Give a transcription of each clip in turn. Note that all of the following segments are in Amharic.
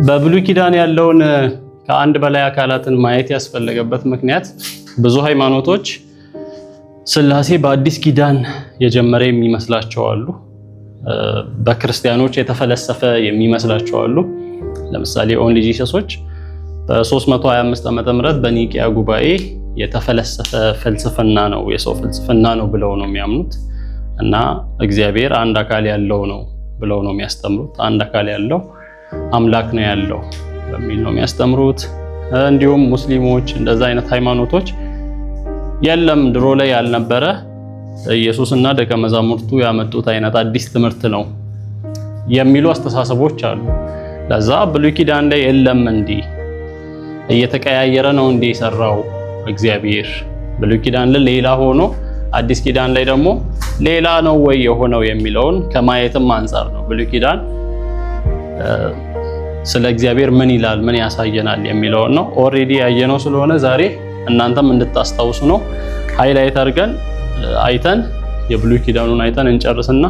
በብሉይ ኪዳን ያለውን ከአንድ በላይ አካላትን ማየት ያስፈለገበት ምክንያት ብዙ ሃይማኖቶች ሥላሴ በአዲስ ኪዳን የጀመረ የሚመስላቸው አሉ። በክርስቲያኖች የተፈለሰፈ የሚመስላቸው አሉ። ለምሳሌ ኦንሊ ጂሰሶች በ325 ዓመተ ምህረት በኒቂያ ጉባኤ የተፈለሰፈ ፍልስፍና ነው፣ የሰው ፍልስፍና ነው ብለው ነው የሚያምኑት እና እግዚአብሔር አንድ አካል ያለው ነው ብለው ነው የሚያስተምሩት። አንድ አካል ያለው አምላክ ነው ያለው በሚል ነው የሚያስተምሩት። እንዲሁም ሙስሊሞች እንደዛ አይነት ሃይማኖቶች የለም ድሮ ላይ ያልነበረ ኢየሱስና ደቀ መዛሙርቱ ያመጡት አይነት አዲስ ትምህርት ነው የሚሉ አስተሳሰቦች አሉ። ለዛ ብሉይ ኪዳን ላይ የለም እንዴ እየተቀያየረ ነው እንዴ የሰራው እግዚአብሔር? ብሉይ ኪዳን ላይ ሌላ ሆኖ አዲስ ኪዳን ላይ ደግሞ ሌላ ነው ወይ የሆነው የሚለውን ከማየትም አንፃር ነው። ብሉይ ኪዳን ስለ እግዚአብሔር ምን ይላል ምን ያሳየናል የሚለው ነው። ኦሬዲ ያየነው ስለሆነ ዛሬ እናንተም እንድታስታውሱ ነው ሃይላይት አድርገን አይተን የብሉይ ኪዳኑን አይተን እንጨርስና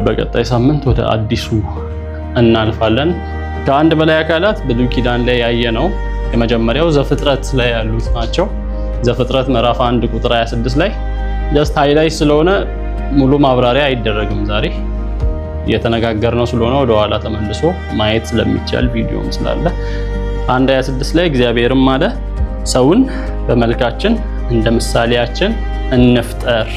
በቀጣይ ሳምንት ወደ አዲሱ እናልፋለን። ከአንድ በላይ አካላት ብሉይ ኪዳን ላይ ያየነው የመጀመሪያው ዘፍጥረት ላይ ያሉት ናቸው። ዘፍጥረት ምዕራፍ 1 ቁጥር 26 ላይ ጀስት ሃይላይት ስለሆነ ሙሉ ማብራሪያ አይደረግም። ዛሬ እየተነጋገርነው ስለሆነ ወደ ኋላ ተመልሶ ማየት ስለሚቻል ቪዲዮም ስላለ 1:26 ላይ እግዚአብሔርም አለ ሰውን በመልካችን እንደ ምሳሌያችን እንፍጠር።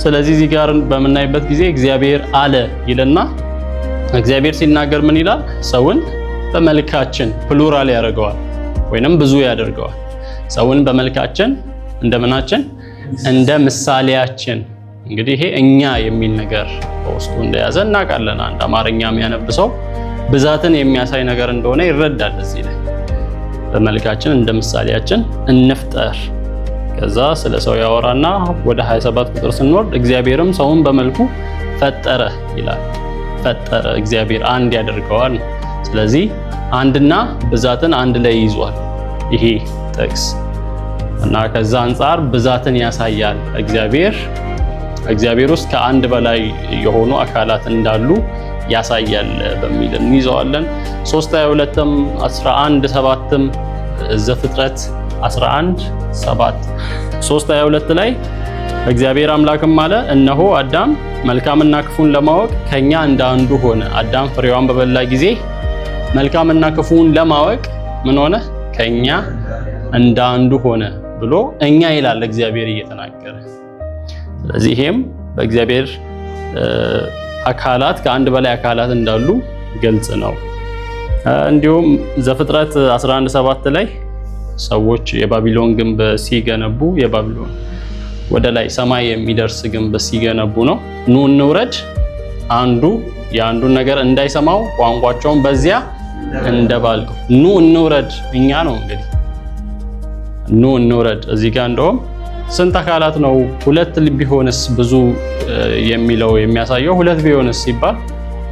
ስለዚህ እዚህ ጋር በምናይበት ጊዜ እግዚአብሔር አለ ይልና እግዚአብሔር ሲናገር ምን ይላል? ሰውን በመልካችን ፕሉራል ያደርገዋል ወይንም ብዙ ያደርገዋል። ሰውን በመልካችን እንደምናችን እንደ ምሳሌያችን። እንግዲህ ይሄ እኛ የሚል ነገር በውስጡ እንደያዘ እናውቃለን። አንድ አማርኛ የሚያነብሰው ብዛትን የሚያሳይ ነገር እንደሆነ ይረዳል። እዚህ ላይ በመልካችን እንደ ምሳሌያችን እንፍጠር። ከዛ ስለ ሰው ያወራና ወደ 27 ቁጥር ስንወርድ እግዚአብሔርም ሰውን በመልኩ ፈጠረ ይላል። ፈጠረ እግዚአብሔር አንድ ያደርገዋል። ስለዚህ አንድና ብዛትን አንድ ላይ ይዟል ይሄ ጥቅስ እና ከዛ አንፃር ብዛትን ያሳያል። እግዚአብሔር ውስጥ ከአንድ በላይ የሆኑ አካላት እንዳሉ ያሳያል በሚል እንይዘዋለን። 3:22ም 11:7ም ዘፍጥረት 11:7 3:22 ላይ እግዚአብሔር አምላክም አለ እነሆ አዳም መልካምና ክፉን ለማወቅ ከኛ እንደ አንዱ ሆነ። አዳም ፍሬዋን በበላ ጊዜ መልካምና ክፉን ለማወቅ ምን ሆነ? ከኛ እንደ አንዱ ሆነ ብሎ እኛ ይላል እግዚአብሔር እየተናገረ። ስለዚህ ይሄም በእግዚአብሔር አካላት ከአንድ በላይ አካላት እንዳሉ ግልጽ ነው። እንዲሁም ዘፍጥረት 11:7 ላይ ሰዎች የባቢሎን ግንብ ሲገነቡ የባቢሎን ወደ ላይ ሰማይ የሚደርስ ግንብ ሲገነቡ ነው ኑ እንውረድ አንዱ የአንዱን ነገር እንዳይሰማው ቋንቋቸውን በዚያ እንደባልቁ ኑ እንውረድ እኛ ነው እንግዲህ ኑ እንውረድ። እዚህ ጋር እንደውም ስንት አካላት ነው? ሁለት ቢሆንስ ብዙ የሚለው የሚያሳየው ሁለት ቢሆንስ ሲባል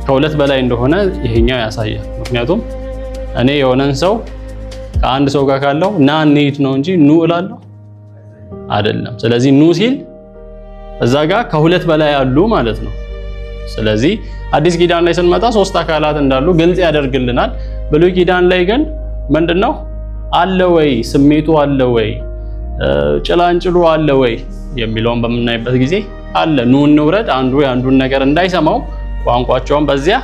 ከሁለት በላይ እንደሆነ ይሄኛው ያሳያል። ምክንያቱም እኔ የሆነን ሰው ከአንድ ሰው ጋር ካለው ና እንሂድ ነው እንጂ ኑ እላለሁ አይደለም። ስለዚህ ኑ ሲል እዛ ጋር ከሁለት በላይ አሉ ማለት ነው። ስለዚህ አዲስ ኪዳን ላይ ስንመጣ ሶስት አካላት እንዳሉ ግልጽ ያደርግልናል። ብሉይ ኪዳን ላይ ግን ምንድነው አለ ወይ ስሜቱ አለ ወይ ጭላንጭሉ አለ ወይ የሚለውን በምናይበት ጊዜ አለ። ኑ እንውረድ አንዱ የአንዱን ነገር እንዳይሰማው ቋንቋቸውን በዚያ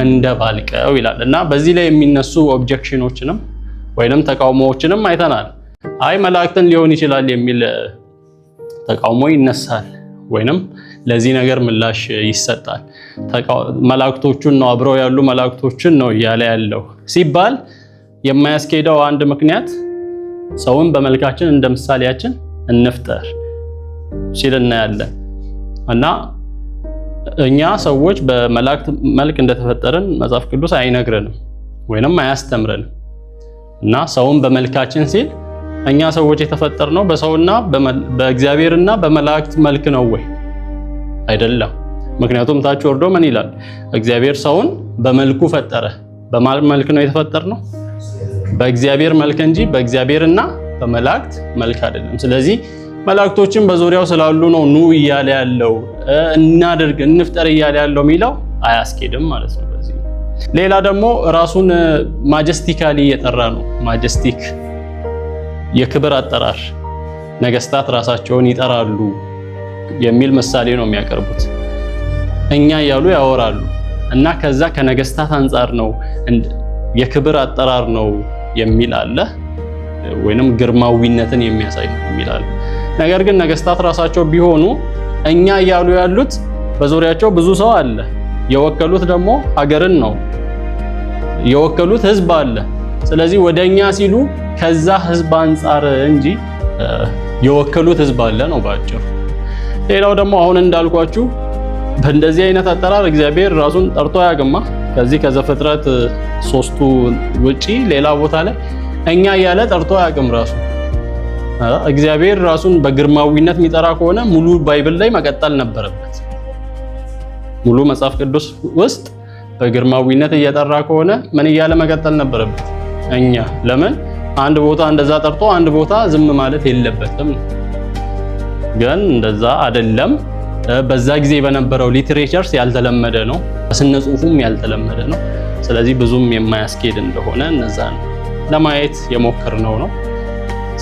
እንደባልቀው ይላል እና በዚህ ላይ የሚነሱ ኦብጀክሽኖችንም ወይንም ተቃውሞዎችንም አይተናል። አይ መላእክትን ሊሆን ይችላል የሚል ተቃውሞ ይነሳል ወይንም ለዚህ ነገር ምላሽ ይሰጣል። መላእክቶቹን ነው አብረው ያሉ መላእክቶችን ነው እያለ ያለው ሲባል የማያስኬደው አንድ ምክንያት ሰውን በመልካችን እንደ ምሳሌያችን እንፍጠር ሲል እናያለን እና እኛ ሰዎች በመላእክት መልክ እንደተፈጠርን መጽሐፍ ቅዱስ አይነግረንም ወይንም አያስተምረንም እና ሰውን በመልካችን ሲል እኛ ሰዎች የተፈጠርነው በሰውና በእግዚአብሔርና በመላእክት መልክ ነው ወይ? አይደለም። ምክንያቱም ታች ወርዶ ምን ይላል? እግዚአብሔር ሰውን በመልኩ ፈጠረ። በማን መልክ ነው የተፈጠርነው? በእግዚአብሔር መልክ እንጂ በእግዚአብሔርና በመላእክት መልክ አይደለም። ስለዚህ መላእክቶችን በዙሪያው ስላሉ ነው ኑ እያለ ያለው እናድርግ እንፍጠር እያለ ያለው የሚለው አያስኬድም ማለት ነው። በዚህ ሌላ ደግሞ ራሱን ማጀስቲካሊ እየጠራ ነው። ማጀስቲክ የክብር አጠራር፣ ነገስታት ራሳቸውን ይጠራሉ የሚል ምሳሌ ነው የሚያቀርቡት። እኛ እያሉ ያወራሉ እና ከዛ ከነገስታት አንጻር ነው የክብር አጠራር ነው የሚል አለ፣ ወይንም ግርማዊነትን የሚያሳይ ነው የሚል አለ። ነገር ግን ነገስታት ራሳቸው ቢሆኑ እኛ እያሉ ያሉት በዙሪያቸው ብዙ ሰው አለ። የወከሉት ደግሞ ሀገርን ነው፣ የወከሉት ህዝብ አለ። ስለዚህ ወደኛ ሲሉ ከዛ ህዝብ አንጻር እንጂ የወከሉት ህዝብ አለ ነው ባጭሩ። ሌላው ደግሞ አሁን እንዳልኳችሁ በእንደዚህ አይነት አጠራር እግዚአብሔር ራሱን ጠርቶ ያገማ ከዚህ ከዘፍጥረት 3ቱ ውጪ ሌላ ቦታ ላይ እኛ እያለ ጠርቶ ያቅም ራሱ። እግዚአብሔር ራሱን በግርማዊነት የሚጠራ ከሆነ ሙሉ ባይብል ላይ መቀጠል ነበረበት። ሙሉ መጽሐፍ ቅዱስ ውስጥ በግርማዊነት እየጠራ ከሆነ ምን እያለ መቀጠል ነበረበት? እኛ። ለምን አንድ ቦታ እንደዛ ጠርቶ አንድ ቦታ ዝም ማለት የለበትም። ግን እንደዛ አይደለም። በዛ ጊዜ በነበረው ሊትሬቸርስ ያልተለመደ ነው፣ በስነ ጽሁፉም ያልተለመደ ነው። ስለዚህ ብዙም የማያስኬድ እንደሆነ እነዛን ለማየት የሞከርነው ነው።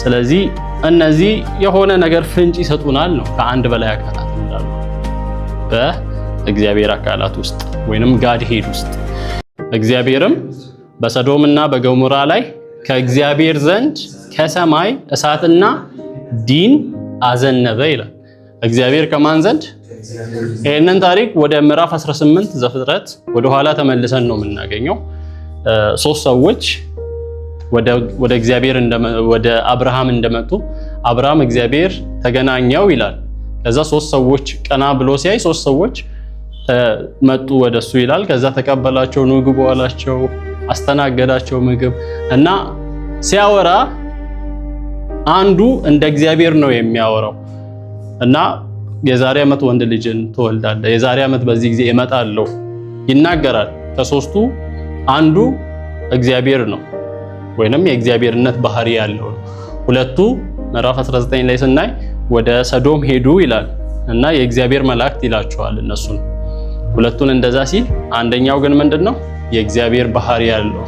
ስለዚህ እነዚህ የሆነ ነገር ፍንጭ ይሰጡናል ነው ከአንድ በላይ አካላት እንዳሉ በእግዚአብሔር አካላት ውስጥ ወይንም ጋድ ሄድ ውስጥ። እግዚአብሔርም በሰዶም እና በገሞራ ላይ ከእግዚአብሔር ዘንድ ከሰማይ እሳትና ዲን አዘነበ ይላል። እግዚአብሔር ከማን ዘንድ? ይህንን ታሪክ ወደ ምዕራፍ 18 ዘፍጥረት ወደ ኋላ ተመልሰን ነው የምናገኘው። 3 ሰዎች ወደ እግዚአብሔር ወደ አብርሃም እንደመጡ አብርሃም እግዚአብሔር ተገናኘው ይላል። ከዛ 3 ሰዎች ቀና ብሎ ሲያይ 3 ሰዎች መጡ ወደሱ ይላል። ከዛ ተቀበላቸው፣ ምግብ ዋላቸው፣ አስተናገዳቸው ምግብ እና ሲያወራ አንዱ እንደ እግዚአብሔር ነው የሚያወራው እና የዛሬ ዓመት ወንድ ልጅን ትወልዳለህ፣ የዛሬ ዓመት በዚህ ጊዜ እመጣለሁ ይናገራል። ከ3ቱ አንዱ እግዚአብሔር ነው ወይንም የእግዚአብሔርነት ባህሪ ያለው ነው። 2ቱ ምዕራፍ 19 ላይ ስናይ ወደ ሰዶም ሄዱ ይላል እና የእግዚአብሔር መላእክት ይላቸዋል እነሱን 2ቱን እንደዛ ሲል፣ አንደኛው ግን ምንድነው የእግዚአብሔር ባህሪ ያለው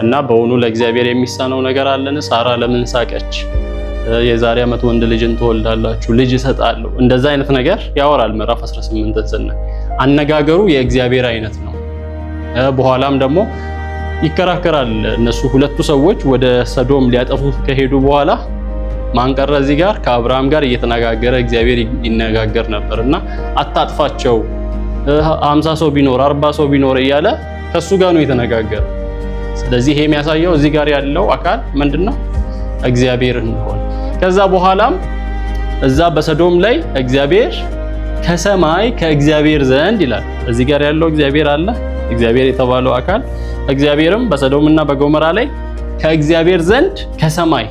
እና በእውኑ ለእግዚአብሔር የሚሳነው ነገር አለን? ሳራ ለምን ሳቀች? የዛሬ ዓመት ወንድ ልጅን ትወልዳላችሁ፣ ልጅ እሰጣለሁ፣ እንደዛ አይነት ነገር ያወራል። ምዕራፍ 18 ስናይ አነጋገሩ የእግዚአብሔር አይነት ነው። በኋላም ደግሞ ይከራከራል። እነሱ 2ቱ ሰዎች ወደ ሰዶም ሊያጠፉ ከሄዱ በኋላ ማንቀረ እዚህ ጋር ከአብርሃም ጋር እየተነጋገረ እግዚአብሔር ይነጋገር ነበርና አታጥፋቸው፣ 50 ሰው ቢኖር 40 ሰው ቢኖር እያለ ከሱ ጋር ነው የተነጋገረ። ስለዚህ ይሄ የሚያሳየው እዚህ ጋር ያለው አካል ምንድነው? እግዚአብሔር እንደሆነ። ከዛ በኋላም እዛ በሰዶም ላይ እግዚአብሔር ከሰማይ ከእግዚአብሔር ዘንድ ይላል። እዚህ ጋር ያለው እግዚአብሔር አለ፣ እግዚአብሔር የተባለው አካል። እግዚአብሔርም በሰዶምና በገሞራ ላይ ከእግዚአብሔር ዘንድ ከሰማይ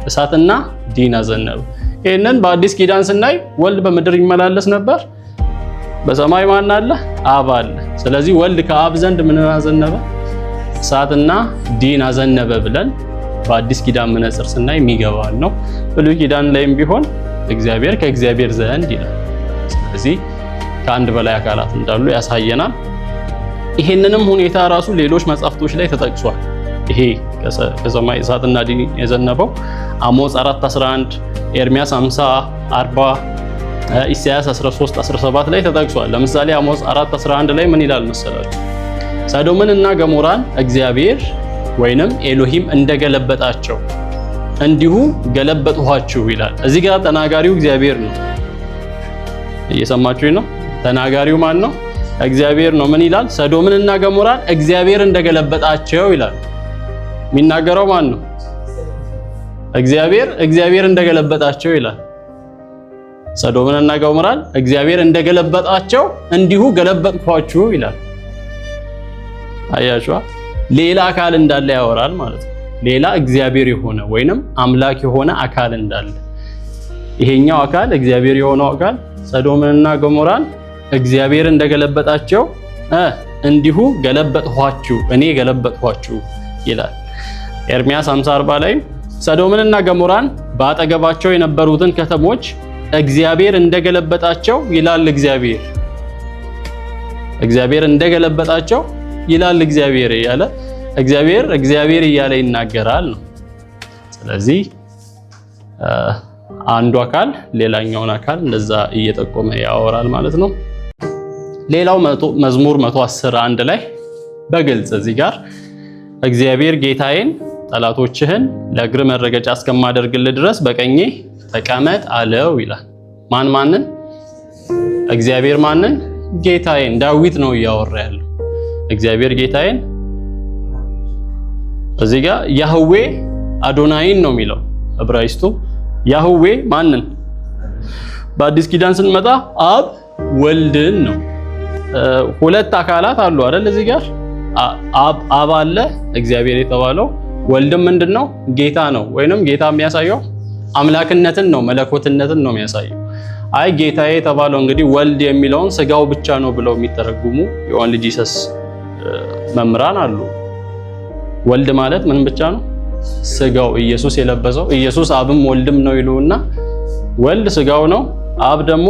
እሳትና ዲን አዘነበ። ይሄንን በአዲስ ኪዳን ስናይ ወልድ በምድር ይመላለስ ነበር፣ በሰማይ ማን አለ? አብ አለ። ስለዚህ ወልድ ከአብ ዘንድ ምን አዘነበ? እሳትና ዲን አዘነበ ብለን በአዲስ ኪዳን መነጽር ስናይ የሚገባል ነው። ብሉይ ኪዳን ላይም ቢሆን እግዚአብሔር ከእግዚአብሔር ዘንድ ይላል። ስለዚህ ከአንድ በላይ አካላት እንዳሉ ያሳየናል። ይሄንንም ሁኔታ ራሱ ሌሎች መጻሕፍቶች ላይ ተጠቅሷል። ይሄ ከሰማይ እሳትና ዲን የዘነበው አሞጽ 4:11፣ ኤርሚያስ 50:40፣ ኢሳያስ 13:17 ላይ ተጠቅሷል። ለምሳሌ አሞጽ 4:11 ላይ ምን ይላል መሰላችሁ? ሰዶምን እና ገሞራን እግዚአብሔር ወይንም ኤሎሂም እንደገለበጣቸው እንዲሁ ገለበጥኋችሁ ይላል። እዚህ ጋር ተናጋሪው እግዚአብሔር ነው። እየሰማችሁኝ ነው? ተናጋሪው ማን ነው? እግዚአብሔር ነው። ምን ይላል? ሰዶምን እና ገሞራን እግዚአብሔር እንደገለበጣቸው ይላል። የሚናገረው ማን ነው? እግዚአብሔር እንደገለበጣቸው ይላል። ሰዶምን እና ገሞራን እግዚአብሔር እንደገለበጣቸው እንዲሁ ገለበጥኳችሁ ይላል። አያችኋ? ሌላ አካል እንዳለ ያወራል ማለት ነው። ሌላ እግዚአብሔር የሆነ ወይንም አምላክ የሆነ አካል እንዳለ። ይሄኛው አካል እግዚአብሔር የሆነው አካል ሰዶምንና ገሞራን እግዚአብሔር እንደገለበጣቸው እንዲሁ ገለበጥኋችሁ፣ እኔ ገለበጥኋችሁ ይላል። ኤርሚያስ 50:40 ላይ ሰዶምንና ገሞራን በአጠገባቸው የነበሩትን ከተሞች እግዚአብሔር እንደገለበጣቸው ይላል። እግዚአብሔር እንደገለበጣቸው ይላል እግዚአብሔር እያለ እግዚአብሔር እያለ ይናገራል ነው። ስለዚህ አንዱ አካል ሌላኛውን አካል እንደዛ እየጠቆመ ያወራል ማለት ነው። ሌላው መዝሙር 110:1 ላይ በግልጽ እዚህ ጋር እግዚአብሔር ጌታዬን ጠላቶችህን ለእግር መረገጫ እስከማደርግልህ ድረስ በቀኜ ተቀመጥ አለው ይላል። ማንን? እግዚአብሔር ማንን? ጌታዬን። ዳዊት ነው እያወራ ያለው። እግዚአብሔር ጌታዬን እዚህ ጋር ያህዌ አዶናይን ነው የሚለው ዕብራይስጡ። ያህዌ ማንን? በአዲስ ኪዳን ስንመጣ አብ ወልድን ነው። ሁለት አካላት አሉ አይደል? እዚህ ጋር አብ አለ እግዚአብሔር የተባለው፣ ወልድም ምንድነው? ጌታ ነው። ወይንም ጌታ የሚያሳየው አምላክነትን ነው፣ መለኮትነትን ነው የሚያሳየው። አይ ጌታዬ የተባለው እንግዲህ ወልድ የሚለውን ስጋው ብቻ ነው ብለው የሚተረጉሙ የኦንሊ ጂሰስ መምህራን አሉ። ወልድ ማለት ምን ብቻ ነው? ስጋው ኢየሱስ የለበሰው። ኢየሱስ አብም ወልድም ነው ይሉና ወልድ ስጋው ነው፣ አብ ደግሞ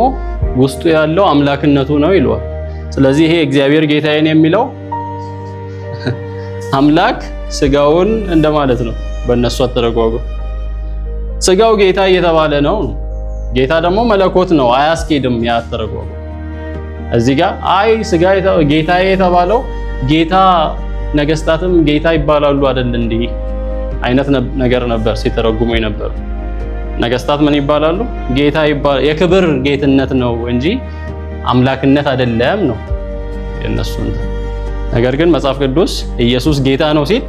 ውስጡ ያለው አምላክነቱ ነው ይሏል። ስለዚህ ይሄ እግዚአብሔር ጌታዬን የሚለው አምላክ ስጋውን እንደማለት ነው በእነሱ አተረጓጎም። ስጋው ጌታ እየተባለ ነው። ጌታ ደግሞ መለኮት ነው፣ አያስኬድም ያ አተረጓጎም። እዚህ ጋር አይ ጌታዬ የተባለው ጌታ ነገስታትም ጌታ ይባላሉ አይደል እንዴ አይነት ነገር ነበር ሲተረጉሙ የነበሩ። ነገስታት ምን ይባላሉ? ጌታ ይባላል። የክብር ጌትነት ነው እንጂ አምላክነት አይደለም ነው የነሱ። ነገር ግን መጽሐፍ ቅዱስ ኢየሱስ ጌታ ነው ሲል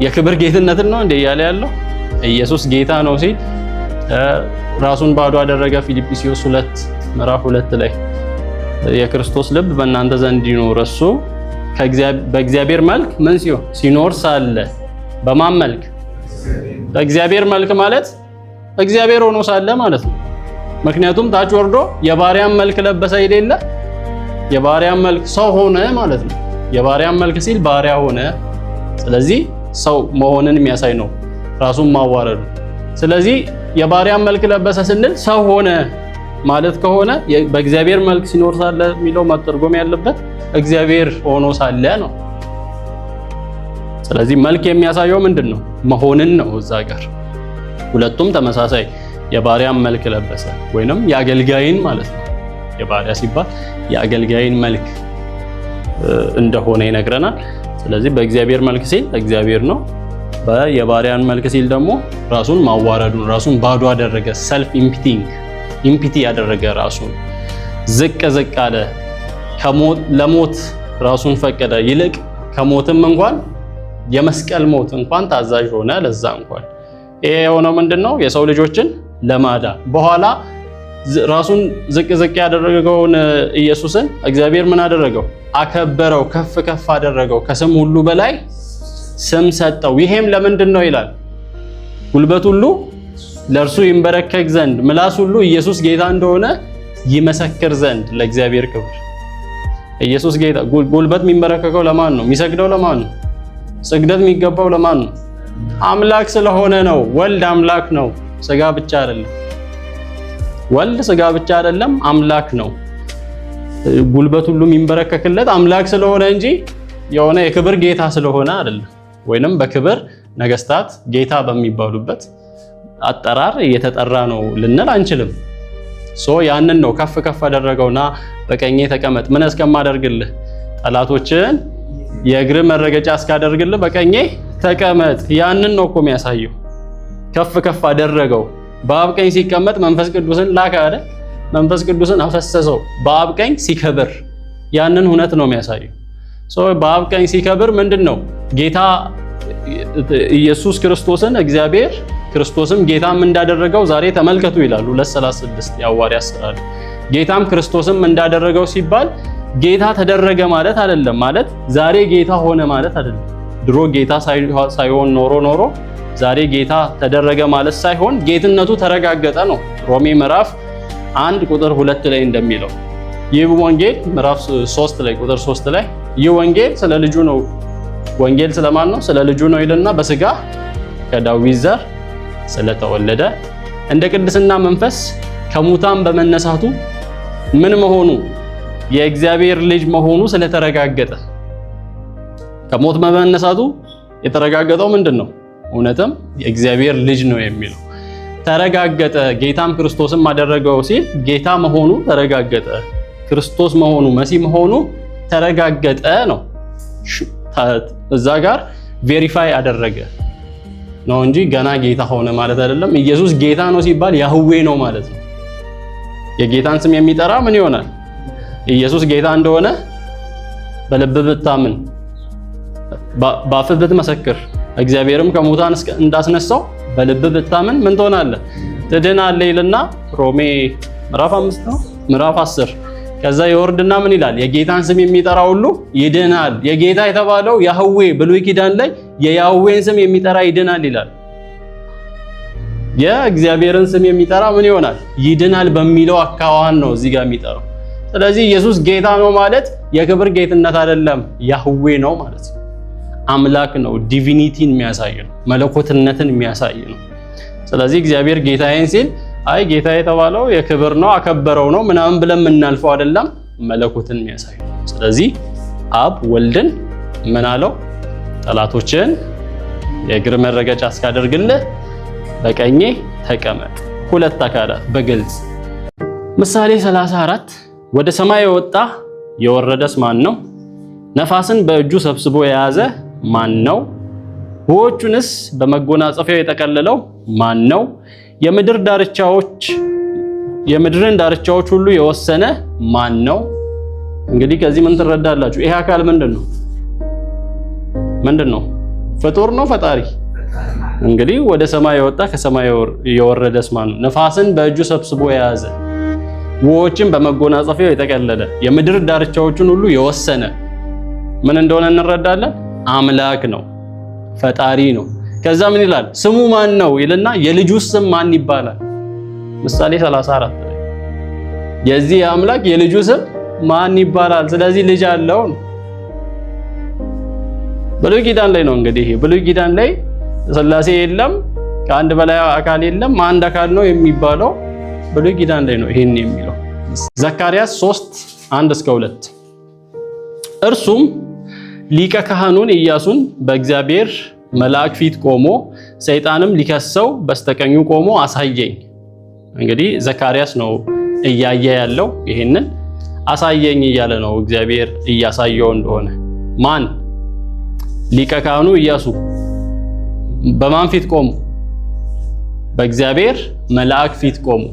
የክብር ጌትነትን ነው እንደ እያለ ያለው። ኢየሱስ ጌታ ነው ሲል ራሱን ባዶ አደረገ። ፊልጵስዩስ 2:2 ላይ የክርስቶስ ልብ በእናንተ ዘንድ ይኖር፣ እሱ በእግዚአብሔር መልክ ምን ሲኖር ሳለ። በማን መልክ? በእግዚአብሔር መልክ ማለት እግዚአብሔር ሆኖ ሳለ ማለት ነው። ምክንያቱም ታች ወርዶ የባሪያን መልክ ለበሰ ይደለ? የባሪያን መልክ ሰው ሆነ ማለት ነው። የባሪያን መልክ ሲል ባሪያ ሆነ። ስለዚህ ሰው መሆንን የሚያሳይ ነው ራሱን ማዋረዱ። ስለዚህ የባሪያን መልክ ለበሰ ስንል ሰው ሆነ ማለት ከሆነ በእግዚአብሔር መልክ ሲኖር ሳለ የሚለው መተርጎም ያለበት እግዚአብሔር ሆኖ ሳለ ነው። ስለዚህ መልክ የሚያሳየው ምንድነው? መሆንን ነው። እዛ ጋር ሁለቱም ተመሳሳይ የባሪያን መልክ ለበሰ ወይንም የአገልጋይን ማለት ነው። የባሪያ ሲባል የአገልጋይን መልክ እንደሆነ ይነግረናል። ስለዚህ በእግዚአብሔር መልክ ሲል እግዚአብሔር ነው። የባሪያን መልክ ሲል ደግሞ ራሱን ማዋረዱን፣ ራሱን ባዶ አደረገ። ሰልፍ ኢምፒቲ ያደረገ፣ ራሱን ዝቅ አለ። ለሞት ራሱን ፈቀደ። ይልቅ ከሞትም እንኳን የመስቀል ሞት እንኳን ታዛዥ ሆነ። ለዛ እንኳን ይሄ የሆነው ምንድነው? የሰው ልጆችን ለማዳን። በኋላ ራሱን ዝቅ ያደረገውን ኢየሱስን እግዚአብሔር ምን አደረገው? አከበረው፣ ከፍ አደረገው፣ ከስም ሁሉ በላይ ስም ሰጠው። ይሄም ለምንድን ነው ይላል? ጉልበት ሁሉ ለእርሱ ይንበረከክ ዘንድ፣ ምላስ ሁሉ ኢየሱስ ጌታ እንደሆነ ይመሰክር ዘንድ፣ ለእግዚአብሔር ክብር። ኢየሱስ ጌታ። ጉልበት የሚንበረከከው ለማን ነው? የሚሰግደው ለማን ነው? ስግደት የሚገባው ለማን ነው? አምላክ ስለሆነ ነው። ወልድ አምላክ ነው፣ ስጋ ብቻ አይደለም። ወልድ ስጋ ብቻ አይደለም፣ አምላክ ነው። ጉልበት ሁሉ የሚንበረከክለት አምላክ ስለሆነ እንጂ የሆነ የክብር ጌታ ስለሆነ አይደለም። ወይንም በክብር ነገስታት ጌታ በሚባሉበት አጠራር እየተጠራ ነው ልንል አንችልም። ያንን ነው ከፍ አደረገውና በቀኜ ተቀመጥ። ምን እስከማደርግልህ? ጠላቶችን የእግር መረገጫ እስካደርግልህ በቀኜ ተቀመጥ። ያንን ነው እኮ የሚያሳየው። ከፍ አደረገው። በአብ ቀኝ ሲቀመጥ መንፈስ ቅዱስን ላከ አይደል? መንፈስ ቅዱስን አፈሰሰው በአብ ቀኝ ሲከብር። ያንን ሁነት ነው የሚያሳየው። በአብ ቀኝ ሲከብር ምንድነው? ጌታ ኢየሱስ ክርስቶስን እግዚአብሔር ክርስቶስም ጌታም እንዳደረገው ዛሬ ተመልከቱ ይላሉ 2:36 የሐዋርያት ሥራ። ጌታም ክርስቶስም እንዳደረገው ሲባል ጌታ ተደረገ ማለት አይደለም። ማለት ዛሬ ጌታ ሆነ ማለት አይደለም። ድሮ ጌታ ሳይሆን ኖሮ ዛሬ ጌታ ተደረገ ማለት ሳይሆን ጌትነቱ ተረጋገጠ ነው። ሮሜ ምዕራፍ 1:2 ላይ እንደሚለው ይህ ወንጌል ምዕራፍ 3 ላይ ቁጥር 3 ላይ ይህ ወንጌል ስለ ልጁ ነው። ወንጌል ስለማን ነው? ስለ ልጁ ነው ይልና በስጋ ከዳዊት ዘር ስለተወለደ እንደ ቅድስና መንፈስ ከሙታን በመነሳቱ ምን መሆኑ? የእግዚአብሔር ልጅ መሆኑ ስለተረጋገጠ ከሞት በመነሳቱ የተረጋገጠው ምንድነው? እውነትም የእግዚአብሔር ልጅ ነው የሚለው ተረጋገጠ። ጌታም ክርስቶስም አደረገው ሲል ጌታ መሆኑ ተረጋገጠ፣ ክርስቶስ መሆኑ መሲህ መሆኑ ተረጋገጠ ነው። እዛ ጋር ቬሪፋይ አደረገ ነው እንጂ ገና ጌታ ሆነ ማለት አይደለም። ኢየሱስ ጌታ ነው ሲባል ያህዌ ነው ማለት ነው። የጌታን ስም የሚጠራ ምን ይሆናል? ኢየሱስ ጌታ እንደሆነ በልብ ብታምን በአፍህ ብትመሰክር እግዚአብሔርም ከሙታን እንዳስነሳው በልብ ብታምን ምን ትሆናለህ? ትድናለህ ይልና ሮሜ ምዕራፍ 5 ነው ምዕራፍ 10 ከዛ ይወርድና ምን ይላል? የጌታን ስም የሚጠራ ሁሉ ይድናል። የጌታ የተባለው ያህዌ ብሉይ ኪዳን ላይ የያህዌን ስም የሚጠራ ይድናል ይላል። የእግዚአብሔርን ስም የሚጠራ ምን ይሆናል? ይድናል በሚለው አካዋን ነው እዚህ ጋር የሚጠራው። ስለዚህ ኢየሱስ ጌታ ነው ማለት የክብር ጌትነት አይደለም፣ ያህዌ ነው ማለት ነው። አምላክ ነው፣ ዲቪኒቲን የሚያሳይ ነው፣ መለኮትነትን የሚያሳይ ነው። ስለዚህ እግዚአብሔር ጌታዬን ሲል አይ ጌታ የተባለው የክብር ነው አከበረው ነው ምናምን ብለን የምናልፈው አይደለም፣ መለኮትን የሚያሳይ ነው። ስለዚህ አብ ወልድን ምን አለው? ጠላቶችን የእግር መረገጫ እስካደርግልህ በቀኜ ተቀመጥ። ሁለት አካላት በግልጽ ምሳሌ 34 ወደ ሰማይ የወጣ የወረደስ ማን ነው? ነፋስን በእጁ ሰብስቦ የያዘ ማን ነው? ውኆቹንስ በመጎናጸፊያው የጠቀለለው ማን ነው? የምድርን ዳርቻዎች ሁሉ የወሰነ ማን ነው? እንግዲህ ከዚህ ምን ትረዳላችሁ? ይሄ አካል ምንድነው? ፍጡር ነው ፈጣሪ? እንግዲህ ወደ ሰማይ የወጣ ከሰማይ የወረደስ ማን ነው? ነፋስን በእጁ ሰብስቦ የያዘ ውኆችን በመጎናጸፊያው የጠቀለለ የምድር ዳርቻዎችን ሁሉ የወሰነ ምን እንደሆነ እንረዳለን። አምላክ ነው፣ ፈጣሪ ነው። ከዛ ምን ይላል? ስሙ ማን ነው ይልና የልጁ ስም ማን ይባላል? ምሳሌ 34 ላይ የዚህ አምላክ የልጁ ስም ማን ይባላል? ስለዚህ ልጅ አለው። ብሉይ ኪዳን ላይ ነው እንግዲህ ብሉይ ኪዳን ላይ ሥላሴ የለም፣ ከአንድ በላይ አካል የለም፣ አንድ አካል ነው የሚባለው ብሉይ ኪዳን ላይ ነው ይሄን የሚለው። ዘካርያስ 3:1-2 እርሱም ሊቀ ካህኑን ኢያሱን በእግዚአብሔር መልአክ ፊት ቆሞ ሰይጣንም ሊከሰው በስተቀኙ ቆሞ አሳየኝ። እንግዲህ ዘካርያስ ነው እያየ ያለው፣ ይሄንን አሳየኝ እያለ ነው እግዚአብሔር እያሳየው እንደሆነ። ማን? ሊቀ ካህኑ ኢያሱ በማን ፊት ቆሞ? በእግዚአብሔር መልአክ ፊት ቆሞ።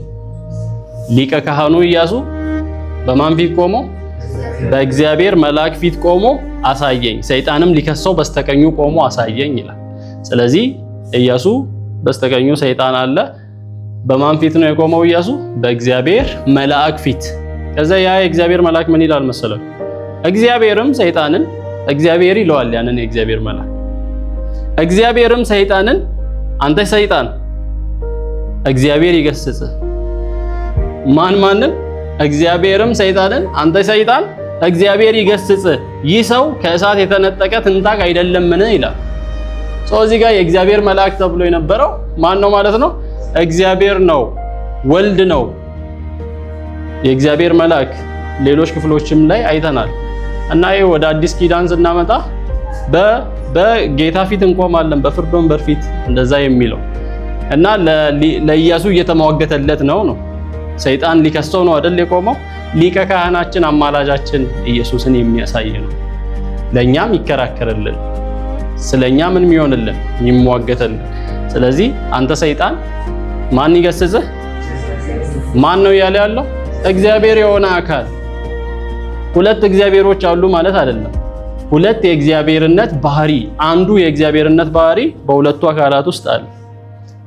ሊቀ ካህኑ ኢያሱ በማን ፊት ቆሞ? በእግዚአብሔር መልአክ ፊት ቆሞ አሳየኝ፣ ሰይጣንም ሊከሰው በስተቀኙ ቆሞ አሳየኝ ይላል። ስለዚህ ኢያሱ በስተቀኙ ሰይጣን አለ። በማን ፊት ነው የቆመው ኢያሱ? በእግዚአብሔር መልአክ ፊት። ከዛ ያ የእግዚአብሔር መልአክ ምን ይላል መሰለው? እግዚአብሔርም ሰይጣንን እግዚአብሔር ይለዋል ያንን የእግዚአብሔር መልአክ። እግዚአብሔርም ሰይጣንን አንተ ሰይጣን እግዚአብሔር ይገስጽህ። ማንን? እግዚአብሔርም ሰይጣንን አንተ ሰይጣን እግዚአብሔር ይገስጽህ፣ ይህ ሰው ከእሳት የተነጠቀ ትንታግ አይደለምን ይላል። እዚህ ጋር የእግዚአብሔር መልአክ ተብሎ የነበረው ማን ነው ማለት ነው? እግዚአብሔር ነው፣ ወልድ ነው የእግዚአብሔር መልአክ። ሌሎች ክፍሎችም ላይ አይተናል። እና ይሄ ወደ አዲስ ኪዳን ስናመጣ በጌታ ፊት እንቆማለን፣ በፍርድ ወንበር ፊት እንደዛ የሚለው እና ለኢያሱ እየተሟገተለት ነው። ሰይጣን ሊከሰው ነው አይደል የቆመው። ሊቀ ካህናችን አማላጃችን ኢየሱስን የሚያሳይ ነው። ለኛም ይከራከርልን፣ ስለኛ ምን የሚሆንልን የሚሟገተልን። ስለዚህ አንተ ሰይጣን ማን ይገስጽህ? ማን ነው እያለ ያለው? እግዚአብሔር የሆነ አካል። ሁለት እግዚአብሔሮች አሉ ማለት አይደለም። ሁለት የእግዚአብሔርነት ባህሪ፣ አንዱ የእግዚአብሔርነት ባህሪ በሁለቱ አካላት ውስጥ አለ።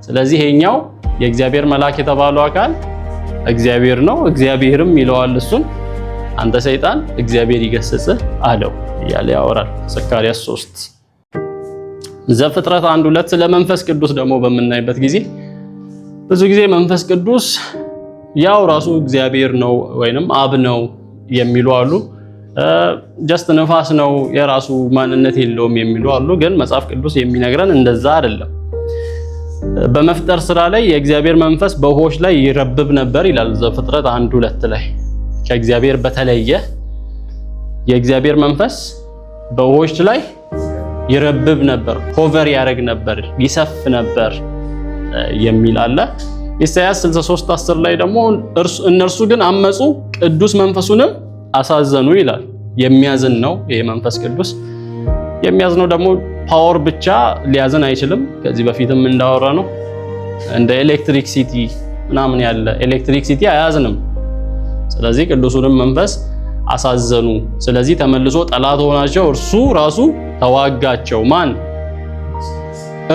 ስለዚህ ይሄኛው የእግዚአብሔር መልአክ የተባለው አካል እግዚአብሔር ነው። እግዚአብሔርም ይለዋል እሱን አንተ ሰይጣን እግዚአብሔር ይገስጽህ አለው እያለ ያወራል። ዘካርያስ 3 ዘፍጥረት 1:2 ስለ መንፈስ ቅዱስ ደግሞ በምናይበት ጊዜ ብዙ ጊዜ መንፈስ ቅዱስ ያው ራሱ እግዚአብሔር ነው ወይንም አብ ነው የሚሉ አሉ። ጀስት ነፋስ ነው የራሱ ማንነት የለውም የሚሉ አሉ። ግን መጽሐፍ ቅዱስ የሚነግረን እንደዛ አይደለም። በመፍጠር ስራ ላይ የእግዚአብሔር መንፈስ በውኆች ላይ ይረብብ ነበር ይላል ዘፍጥረት 1:2 ላይ። ከእግዚአብሔር በተለየ የእግዚአብሔር መንፈስ በውኆች ላይ ይረብብ ነበር፣ ሆቨር ያደርግ ነበር፣ ይሰፍ ነበር የሚል አለ። ኢሳይያስ 63:10 ላይ ደግሞ እነርሱ ግን አመፁ ቅዱስ መንፈሱንም አሳዘኑ ይላል። የሚያዝን ነው ይሄ መንፈስ ቅዱስ። የሚያዝነው ደግሞ ፓወር ብቻ ሊያዝን አይችልም። ከዚህ በፊትም እንዳወራ ነው እንደ ኤሌክትሪክ ሲቲ ምናምን ያለ ኤሌክትሪክ ሲቲ አያዝንም። ስለዚህ ቅዱሱንም መንፈስ አሳዘኑ። ስለዚህ ተመልሶ ጠላት ሆናቸው እርሱ ራሱ ተዋጋቸው። ማን?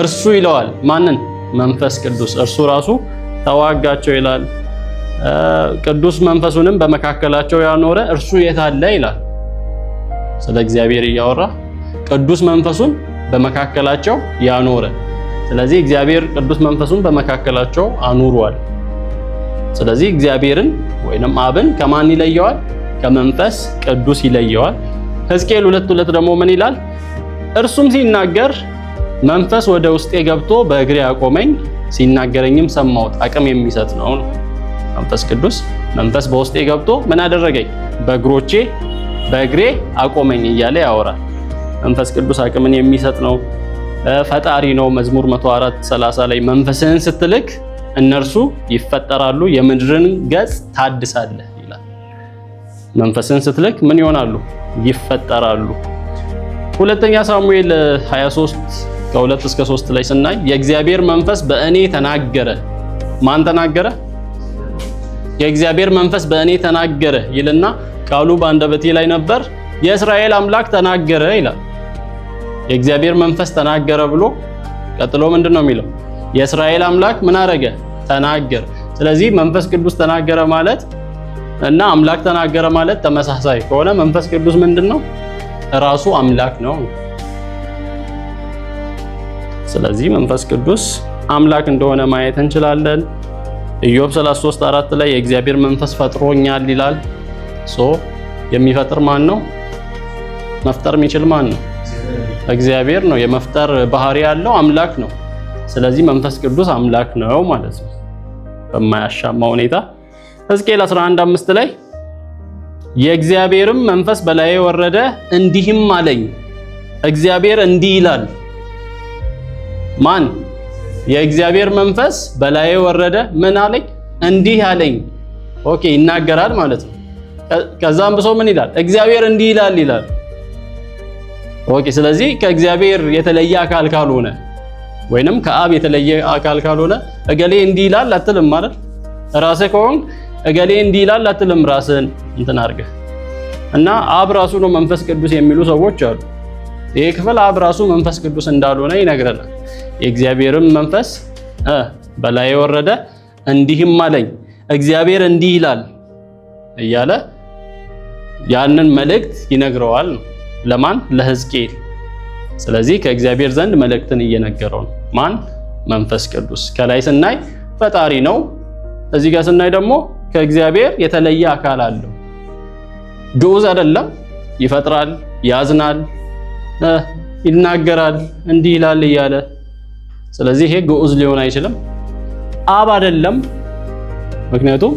እርሱ ይለዋል። ማንን? መንፈስ ቅዱስ እርሱ ራሱ ተዋጋቸው ይላል። ቅዱስ መንፈሱንም በመካከላቸው ያኖረ እርሱ የት አለ ይላል። ስለ እግዚአብሔር እያወራ ቅዱስ መንፈሱን በመካከላቸው ያኖረ። ስለዚህ እግዚአብሔር ቅዱስ መንፈሱን በመካከላቸው አኑሯል። ስለዚህ እግዚአብሔርን ወይንም አብን ከማን ይለየዋል? ከመንፈስ ቅዱስ ይለየዋል። ሕዝቅኤል 2:2 ደግሞ ምን ይላል? እርሱም ሲናገር መንፈስ ወደ ውስጤ ገብቶ በእግሬ አቆመኝ፣ ሲናገረኝም ሰማሁት። አቅም የሚሰጥ ነው። መንፈስ ቅዱስ መንፈስ በውስጤ ገብቶ ምን አደረገኝ? በእግሬ አቆመኝ እያለ ያወራል። መንፈስ ቅዱስ አቅምን የሚሰጥ ነው፣ ፈጣሪ ነው። መዝሙር 104:30 ላይ መንፈስህን ስትልክ እነርሱ ይፈጠራሉ፣ የምድርን ገጽ ታድሳለህ ይላል። መንፈስህን ስትልክ ምን ይሆናሉ? ይፈጠራሉ። ሁለተኛ ሳሙኤል 23:2-3 ላይ ስናይ የእግዚአብሔር መንፈስ በእኔ ተናገረ። ማን ተናገረ? የእግዚአብሔር መንፈስ በእኔ ተናገረ ይልና ቃሉ በአንደበቴ ላይ ነበር፣ የእስራኤል አምላክ ተናገረ ይላል። የእግዚአብሔር መንፈስ ተናገረ ብሎ ቀጥሎ ምንድነው የሚለው? የእስራኤል አምላክ ምን አደረገ? ተናገረ። ስለዚህ መንፈስ ቅዱስ ተናገረ ማለት እና አምላክ ተናገረ ማለት ተመሳሳይ ከሆነ መንፈስ ቅዱስ ምንድነው? ራሱ አምላክ ነው። ስለዚህ መንፈስ ቅዱስ አምላክ እንደሆነ ማየት እንችላለን። ኢዮብ 33:4 ላይ የእግዚአብሔር መንፈስ ፈጥሮኛል ይላል። የሚፈጥር ማን ነው? መፍጠር የሚችል ማን ነው? እግዚአብሔር ነው። የመፍጠር ባህሪ ያለው አምላክ ነው። ስለዚህ መንፈስ ቅዱስ አምላክ ነው ማለት ነው በማያሻማ ሁኔታ። ሕዝቅኤል 11:5 ላይ የእግዚአብሔርም መንፈስ በላዬ ወረደ እንዲህም አለኝ። እግዚአብሔር እንዲህ ይላል። ማን? የእግዚአብሔር መንፈስ በላዬ ወረደ ምን አለኝ? እንዲህ አለኝ። ኦኬ ይናገራል ማለት ነው። ከዛም ብሶ ምን ይላል? እግዚአብሔር እንዲህ ይላል ይላል። ኦኬ ስለዚህ ከእግዚአብሔር የተለየ አካል ካልሆነ ወይንም ከአብ የተለየ አካል ካልሆነ እገሌ እንዲህ ይላል አትልም ማለት ራስህ ከሆንክ እገሌ እንዲህ ይላል አትልም ራስህን እንትን አድርገህ እና አብ ራሱ ነው መንፈስ ቅዱስ የሚሉ ሰዎች አሉ። ይሄ ክፍል አብ ራሱ መንፈስ ቅዱስ እንዳልሆነ ይነግረናል። የእግዚአብሔርም መንፈስ በላዬ ወረደ እንዲህም አለኝ እግዚአብሔር እንዲህ ይላል እያለ ያንን መልእክት ይነግረዋል። ለማን? ለሕዝቅኤል። ስለዚህ ከእግዚአብሔር ዘንድ መልእክትን እየነገረው ነው። ማን? መንፈስ ቅዱስ። ከላይ ስናይ ፈጣሪ ነው። እዚህ ጋር ስናይ ደግሞ ከእግዚአብሔር የተለየ አካል አለው። ግዑዝ አይደለም። ይፈጥራል፣ ያዝናል፣ ይናገራል፣ እንዲህ ይላል እያለ ስለዚህ ይሄ ግዑዝ ሊሆን አይችልም። አብ አይደለም። ምክንያቱም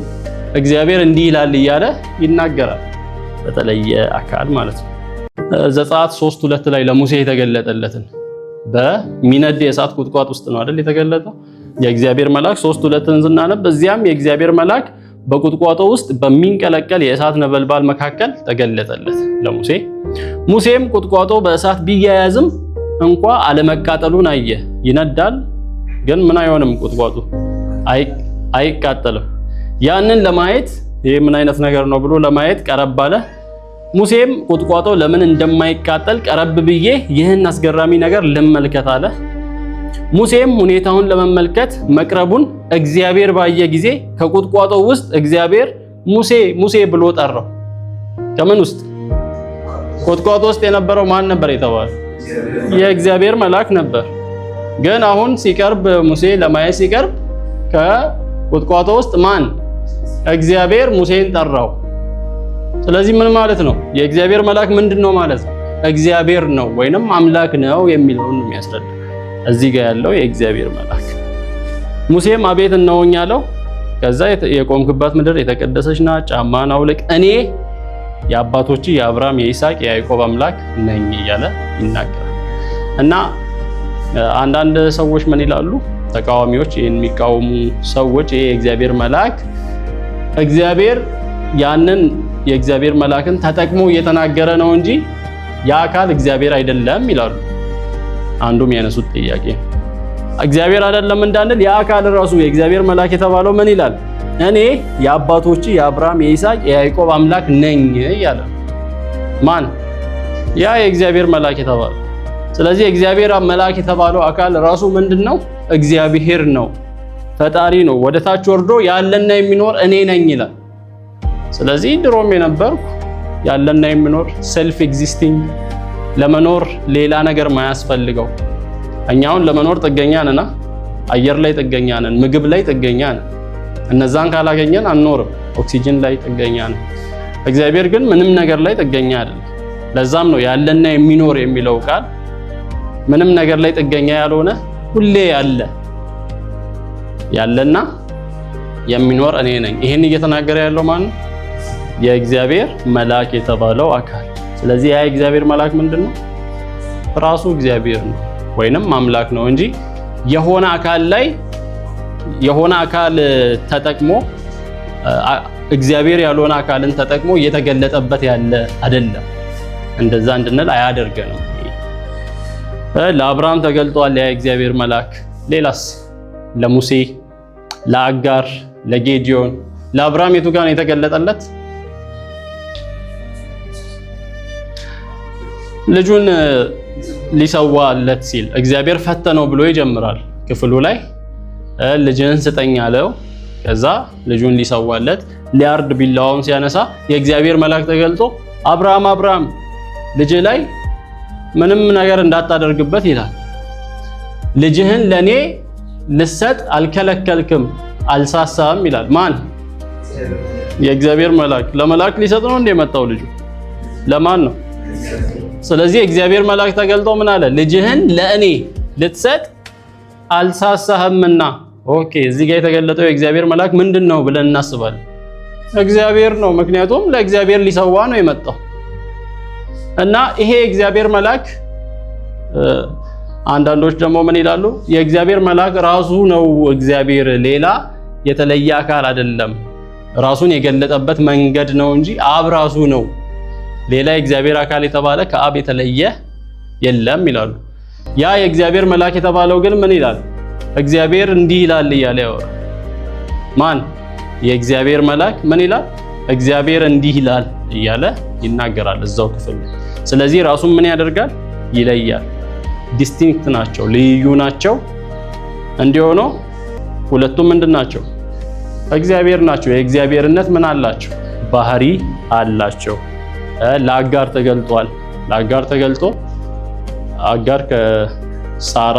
እግዚአብሔር እንዲህ ይላል እያለ ይናገራል በተለየ አካል ማለት ነው። ዘጸአት 3:2 ላይ ለሙሴ የተገለጠለትን በሚነድ የእሳት ቁጥቋጥ ውስጥ ነው አይደል የተገለጠው የእግዚአብሔር መልአክ 3:2ን ስናነብ እዚያም የእግዚአብሔር መልአክ በቁጥቋጦ ውስጥ በሚንቀለቀል የእሳት ነበልባል መካከል ተገለጠለት ለሙሴ። ሙሴም ቁጥቋጦ በእሳት ቢያያዝም እንኳ አለመቃጠሉን አየ። ይነዳል ግን ምን አይሆንም፣ ቁጥቋጦ አይቃጠልም። ያንን ለማየት ይሄ ምን አይነት ነገር ነው ብሎ ለማየት ቀረብ አለ። ሙሴም ቁጥቋጦ ለምን እንደማይቃጠል ቀረብ ብዬ ይህን አስገራሚ ነገር ልመልከት አለ። ሙሴም ሁኔታውን ለመመልከት መቅረቡን እግዚአብሔር ባየ ጊዜ ከቁጥቋጦ ውስጥ እግዚአብሔር ሙሴ ሙሴ ብሎ ጠራው። ከምን ውስጥ? ቁጥቋጦ ውስጥ የነበረው ማን ነበር የተባለ? የእግዚአብሔር መልአክ ነበር። ግን አሁን ሲቀርብ ሙሴ ለማየት ሲቀርብ ከቁጥቋጦ ውስጥ ማን? እግዚአብሔር ሙሴን ጠራው። ስለዚህ ምን ማለት ነው? የእግዚአብሔር መልአክ ምንድነው ማለት ነው? እግዚአብሔር ነው ወይንም አምላክ ነው የሚለውን የሚያስረዳ እዚህ ጋር ያለው የእግዚአብሔር መልአክ። ሙሴም አቤት እነሆኝ አለው። ከዛ የቆምክባት ምድር የተቀደሰች ናት፣ ጫማህን አውልቅ፣ እኔ የአባቶች የአብርሃም የይስሐቅ የያዕቆብ አምላክ ነኝ እያለ ይናገራል። እና አንዳንድ ሰዎች ምን ይላሉ? ተቃዋሚዎች፣ ይህን የሚቃወሙ ሰዎች ይሄ የእግዚአብሔር መልአክ እግዚአብሔር ያንን የእግዚአብሔር መልአክን ተጠቅሞ እየተናገረ ነው እንጂ ያ አካል እግዚአብሔር አይደለም ይላሉ። አንዱም ያነሱት ጥያቄ እግዚአብሔር አይደለም እንዳንል ያ አካል ራሱ የእግዚአብሔር መልአክ የተባለው ምን ይላል? እኔ የአባቶች የአብርሃም የይስሐቅ የያዕቆብ አምላክ ነኝ ያለ ማን? ያ የእግዚአብሔር መልአክ የተባለው። ስለዚህ የእግዚአብሔር መልአክ የተባለው አካል ራሱ ምንድነው? እግዚአብሔር ነው፣ ፈጣሪ ነው። ወደ ታች ወርዶ ያለና የሚኖር እኔ ነኝ ይላል። ስለዚህ ድሮም የነበርኩ ያለና የሚኖር ሴልፍ ኤግዚስቲንግ ለመኖር ሌላ ነገር ማያስፈልገው። እኛውን ለመኖር ጥገኛ ነን፣ አየር ላይ ጥገኛ ነን፣ ምግብ ላይ ጥገኛ ነን። እነዛን ካላገኘን አንኖርም። ኦክሲጅን ላይ ጥገኛ ነን። እግዚአብሔር ግን ምንም ነገር ላይ ጥገኛ አይደለም። ለዛም ነው ያለና የሚኖር የሚለው ቃል ምንም ነገር ላይ ጥገኛ ያልሆነ ሁሌ ያለና የሚኖር እኔ ነኝ። ይሄን እየተናገረ ያለው ማን ነው? የእግዚአብሔር መልአክ የተባለው አካል። ስለዚህ ያ የእግዚአብሔር መልአክ ምንድነው? ራሱ እግዚአብሔር ነው ወይንም አምላክ ነው እንጂ የሆነ አካል ተጠቅሞ እግዚአብሔር ያልሆነ አካልን ተጠቅሞ እየተገለጠበት ያለ አይደለም። እንደዛ እንድንል አያደርገንም። ለአብርሃም ተገልጧል ያ የእግዚአብሔር መልአክ። ሌላስ? ለሙሴ፣ ለአጋር፣ ለጌዲዮን። ለአብርሃም የቱ ጋር ነው የተገለጠለት? ልጁን ሊሰዋለት ሲል እግዚአብሔር ፈተነው ብሎ ይጀምራል ክፍሉ ላይ። ልጅህን ስጠኝ አለው። ከዛ ልጁን ሊሰዋለት ሊያርድ ቢላዋውን ሲያነሳ የእግዚአብሔር መልአክ ተገልጦ አብርሃም አብርሃም ልጅ ላይ ምንም ነገር እንዳታደርግበት ይላል። ልጅህን ለኔ ልሰጥ አልከለከልክም አልሳሳም ይላል። ማን? የእግዚአብሔር መልአክ። ለመልአክ ሊሰጥ ነው እንደ የመጣው ልጁ ለማን ነው? ስለዚህ የእግዚአብሔር መልአክ ተገልጦ ምን አለ? ልጅህን ለእኔ ልትሰጥ አልሳሳህምና። ኦኬ፣ እዚህ ጋር የተገለጠው የእግዚአብሔር መልአክ ምንድነው ብለን እናስባለን? እግዚአብሔር ነው። ምክንያቱም ለእግዚአብሔር ሊሰዋ ነው የመጣው። እና ይሄ የእግዚአብሔር መልአክ አንዳንዶች ደግሞ ምን ይላሉ? የእግዚአብሔር መልአክ ራሱ ነው እግዚአብሔር፣ ሌላ የተለየ አካል አይደለም። ራሱን የገለጠበት መንገድ ነው እንጂ አብ ራሱ ነው። ሌላ የእግዚአብሔር አካል የተባለ ከአብ የተለየ የለም ይላሉ። ያ የእግዚአብሔር መልአክ የተባለው ግን ምን ይላል? እግዚአብሔር እንዲህ ይላል እያለ ያወራል። ማን? የእግዚአብሔር መልአክ ምን ይላል? እግዚአብሔር እንዲህ ይላል እያለ ይናገራል እዛው ክፍል። ስለዚህ ራሱን ምን ያደርጋል? ይለያል። ዲስቲንክት ናቸው፣ ልዩ ናቸው። እንዲሆኑ ሁለቱም ምንድን ናቸው? እግዚአብሔር ናቸው። የእግዚአብሔርነት ምን አላቸው? ባህሪ አላቸው። ለአጋር ተገልጧል። ለአጋር ተገልጦ አጋር ከሳራ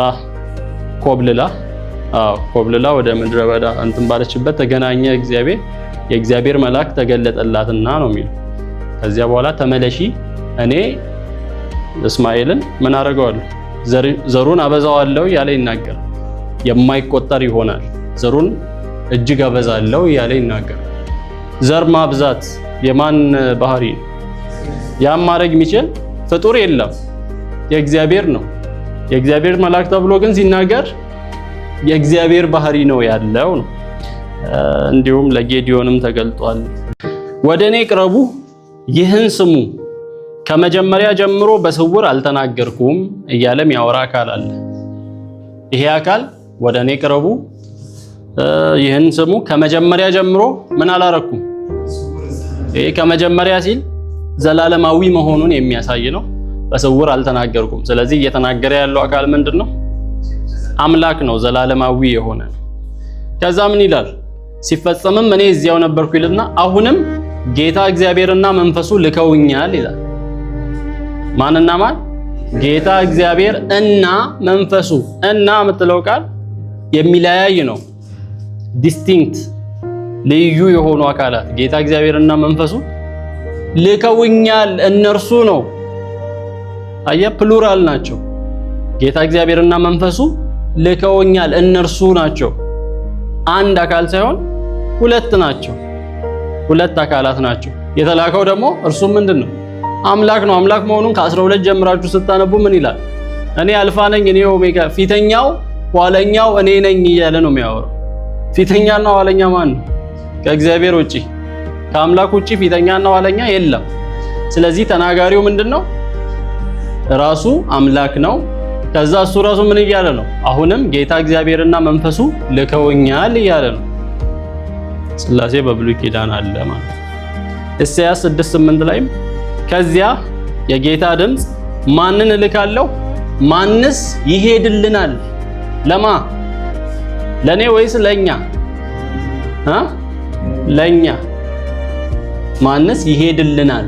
ኮብልላ ወደ ምድረ በዳ እንትን ባለችበት ተገናኘ እግዚአብሔር። የእግዚአብሔር መልአክ ተገለጠላትና ነው የሚለው። ከዚያ በኋላ ተመለሺ፣ እኔ እስማኤልን ምን አደርገዋለሁ? ዘሩን አበዛዋለሁ እያለ ይናገራል። የማይቆጠር ይሆናል፣ ዘሩን እጅግ አበዛለሁ እያለ ይናገራል። ዘር ማብዛት የማን ባህሪ ነው? ያም ማድረግ የሚችል ፍጡር የለም፣ የእግዚአብሔር ነው። የእግዚአብሔር መልአክ ተብሎ ግን ሲናገር የእግዚአብሔር ባህሪ ነው ያለው ነው። እንዲሁም ለጌዲዮንም ተገልጧል። ወደ እኔ ቅረቡ፣ ይህን ስሙ፣ ከመጀመሪያ ጀምሮ በስውር አልተናገርኩም እያለም ያወራ አካል አለ። ይሄ አካል ወደ እኔ ቅረቡ፣ ይህን ስሙ፣ ከመጀመሪያ ጀምሮ ምን አላረኩም። ይሄ ከመጀመሪያ ሲል ዘላለማዊ መሆኑን የሚያሳይ ነው። በስውር አልተናገርኩም። ስለዚህ እየተናገረ ያለው አካል ምንድነው? አምላክ ነው፣ ዘላለማዊ የሆነ ነው። ከዛ ምን ይላል? ሲፈጸምም እኔ እዚያው ነበርኩ ይልና አሁንም ጌታ እግዚአብሔርና መንፈሱ ልከውኛል ይላል። ማንና ማን? ጌታ እግዚአብሔር እና መንፈሱ። እና የምትለው ቃል የሚለያይ ነው። ዲስቲንክት ልዩ የሆኑ አካላት ጌታ እግዚአብሔርና መንፈሱ ልከውኛል። እነርሱ ነው። አየ ፕሉራል ናቸው። ጌታ እግዚአብሔርና መንፈሱ ልከውኛል፣ እነርሱ ናቸው። አንድ አካል ሳይሆን ሁለት ናቸው። ሁለት አካላት ናቸው። የተላከው ደግሞ እርሱ ምንድነው? አምላክ ነው። አምላክ መሆኑን ከ12 ጀምራችሁ ስታነቡ ምን ይላል? እኔ አልፋ ነኝ፣ እኔ ኦሜጋ፣ ፊተኛው ኋለኛው እኔ ነኝ እያለ ነው የሚያወራው። ፊተኛና ኋለኛ ማን ነው? ከእግዚአብሔር ውጪ ከአምላክ ውጪ ፊተኛና ኋለኛ የለም። ስለዚህ ተናጋሪው ምንድነው? ራሱ አምላክ ነው። ከዛ እሱ ራሱ ምን እያለ ነው? አሁንም ጌታ እግዚአብሔርና መንፈሱ ልከውኛል እያለ ነው። ሥላሴ በብሉይ ኪዳን አለ ማለት ነው። ኢሳይያስ 6:8 ላይም ከዚያ የጌታ ድምፅ ማንን እልካለሁ? ማንስ ይሄድልናል? ለማ ለኔ ወይስ ለኛ? ለኛ። ማንስ ይሄድልናል?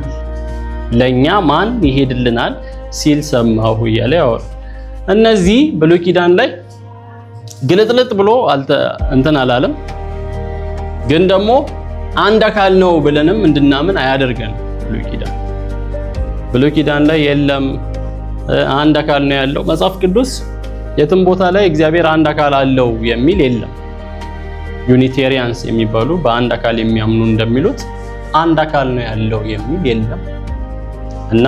ለኛ ማን ይሄድልናል ሲል ሰማሁ እያለ ያወራል። እነዚህ ብሉይ ኪዳን ላይ ግልጥልጥ ብሎ እንትን አላለም፣ ግን ደግሞ አንድ አካል ነው ብለንም እንድናምን አያደርገንም። ብሉይ ኪዳን ላይ የለም አንድ አካል ነው ያለው። መጽሐፍ ቅዱስ የትም ቦታ ላይ እግዚአብሔር አንድ አካል አለው የሚል የለም። ዩኒቴሪያንስ የሚባሉ በአንድ አካል የሚያምኑ እንደሚሉት አንድ አካል ነው ያለው የሚል የለም። እና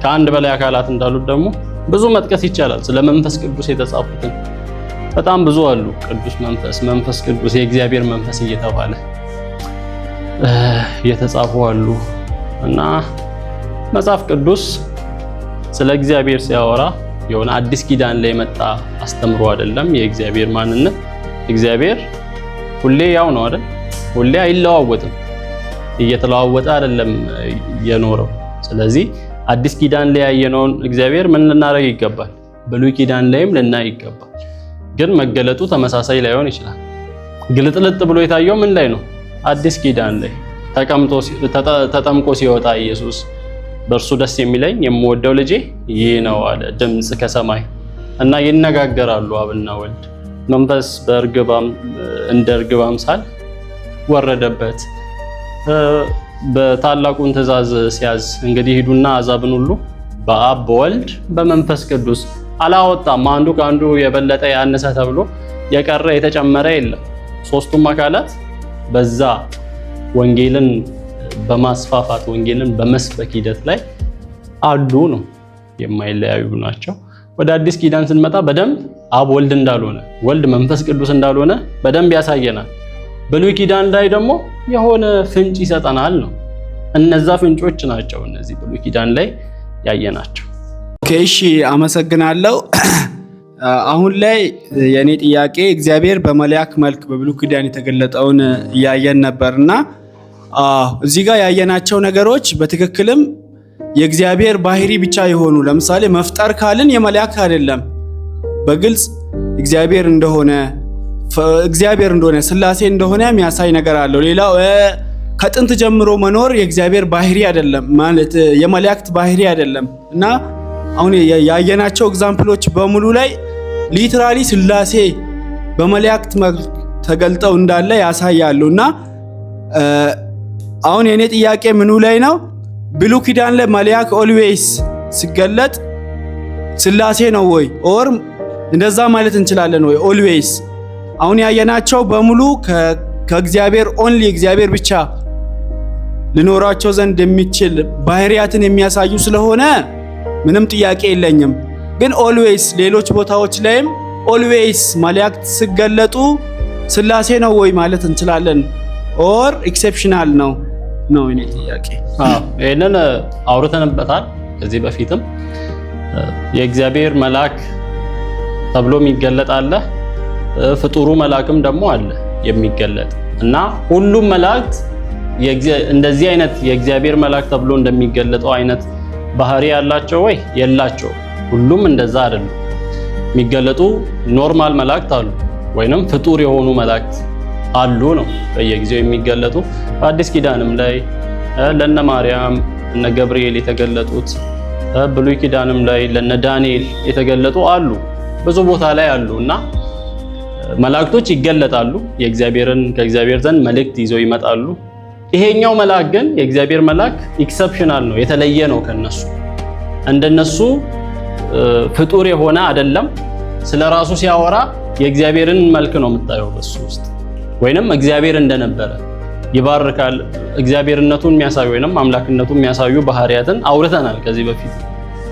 ከአንድ በላይ አካላት እንዳሉት ደግሞ ብዙ መጥቀስ ይቻላል። ስለ መንፈስ ቅዱስ የተጻፉትን በጣም ብዙ አሉ። ቅዱስ መንፈስ፣ መንፈስ ቅዱስ፣ የእግዚአብሔር መንፈስ እየተባለ የተጻፉ አሉ። እና መጽሐፍ ቅዱስ ስለ እግዚአብሔር ሲያወራ የሆነ አዲስ ኪዳን ላይ የመጣ አስተምሮ አይደለም። የእግዚአብሔር ማንነት እግዚአብሔር ሁሌ ያው ነው አይደል? ሁሌ አይለዋወጥም። እየተለዋወጠ አይደለም የኖረው። ስለዚህ አዲስ ኪዳን ላይ ያየነውን እግዚአብሔር ምን ልናደርግ ይገባል? ብሉይ ኪዳን ላይም ልናይ ይገባል። ግን መገለጡ ተመሳሳይ ላይሆን ይችላል። ግልጥልጥ ብሎ የታየው ምን ላይ ነው? አዲስ ኪዳን ላይ ተጠምቆ ሲወጣ ኢየሱስ በእርሱ ደስ የሚለኝ የምወደው ልጄ ይህ ነው አለ ድምፅ ከሰማይ እና ይነጋገራሉ አብና ወልድ። መንፈስ እንደ እርግብ አምሳል ወረደበት። በታላቁን ትእዛዝ ሲያዝ እንግዲህ ሂዱና አሕዛብን ሁሉ በአብ በወልድ በመንፈስ ቅዱስ አላወጣም። አንዱ ከአንዱ የበለጠ ያነሰ ተብሎ የቀረ የተጨመረ የለም። ሶስቱም አካላት በዛ ወንጌልን በማስፋፋት ወንጌልን በመስበክ ሂደት ላይ አሉ ነው፣ የማይለያዩ ናቸው። ወደ አዲስ ኪዳን ስንመጣ በደንብ አብ ወልድ እንዳልሆነ፣ ወልድ መንፈስ ቅዱስ እንዳልሆነ በደንብ ያሳየናል። ብሉይ ኪዳን ላይ ደግሞ የሆነ ፍንጭ ይሰጠናል ነው። እነዛ ፍንጮች ናቸው እነዚህ ብሉይ ኪዳን ላይ ያየናቸው። እሺ፣ አመሰግናለሁ። አሁን ላይ የኔ ጥያቄ እግዚአብሔር በመልአክ መልክ በብሉይ ኪዳን የተገለጠውን እያየን ነበርና እዚህ ጋር ያየናቸው ነገሮች በትክክልም የእግዚአብሔር ባህሪ ብቻ የሆኑ ለምሳሌ መፍጠር ካልን የመልአክ አይደለም፣ በግልጽ እግዚአብሔር እንደሆነ ሥላሴ እንደሆነ የሚያሳይ ነገር አለው። ሌላው ከጥንት ጀምሮ መኖር የእግዚአብሔር ባህሪ አይደለም ማለት የመላእክት ባህሪ አይደለም እና አሁን ያየናቸው ኤግዛምፕሎች በሙሉ ላይ ሊትራሊ ሥላሴ በመላእክት ተገልጠው እንዳለ ያሳያሉ። እና አሁን የኔ ጥያቄ ምኑ ላይ ነው? ብሉይ ኪዳን ላይ መልአክ ኦልዌይስ ሲገለጥ ሥላሴ ነው ወይ? ኦር እንደዛ ማለት እንችላለን ወይ? ኦልዌይስ አሁን ያየናቸው በሙሉ ከእግዚአብሔር ኦንሊ እግዚአብሔር ብቻ ሊኖራቸው ዘንድ የሚችል ባህሪያትን የሚያሳዩ ስለሆነ ምንም ጥያቄ የለኝም። ግን ኦልዌይስ ሌሎች ቦታዎች ላይም ኦልዌይስ መላእክት ሲገለጡ ሥላሴ ነው ወይ ማለት እንችላለን? ኦር ኤክሴፕሽናል ነው እኔ ጥያቄ። ይሄንን አውርተንበታል ከዚህ በፊትም። የእግዚአብሔር መልአክ ተብሎ የሚገለጥ አለ፣ ፍጡሩ መልአክም ደግሞ አለ የሚገለጥ እና ሁሉም መላእክት እንደዚህ አይነት የእግዚአብሔር መልአክ ተብሎ እንደሚገለጠው አይነት ባህሪ ያላቸው ወይ? የላቸው። ሁሉም እንደዛ አይደለም። የሚገለጡ ኖርማል መላእክት አሉ ወይንም ፍጡር የሆኑ መላእክት አሉ ነው በየጊዜው የሚገለጡ። በአዲስ ኪዳንም ላይ ለነ ማርያም እነ ገብርኤል የተገለጡት፣ ብሉይ ኪዳንም ላይ ለነ ዳንኤል የተገለጡ አሉ፣ ብዙ ቦታ ላይ አሉ እና መላእክቶች ይገለጣሉ። ከእግዚአብሔር ዘንድ መልእክት ይዘው ይመጣሉ። ይሄኛው መልአክ ግን የእግዚአብሔር መልአክ ኤክሰፕሽናል ነው፣ የተለየ ነው ከነሱ። እንደነሱ ፍጡር የሆነ አይደለም። ስለራሱ ሲያወራ የእግዚአብሔርን መልክ ነው የምታየው በሱ ውስጥ፣ ወይንም እግዚአብሔር እንደነበረ ይባርካል። እግዚአብሔርነቱን የሚያሳዩ ወይንም አምላክነቱን የሚያሳዩ ባህሪያትን አውርተናል ከዚህ በፊት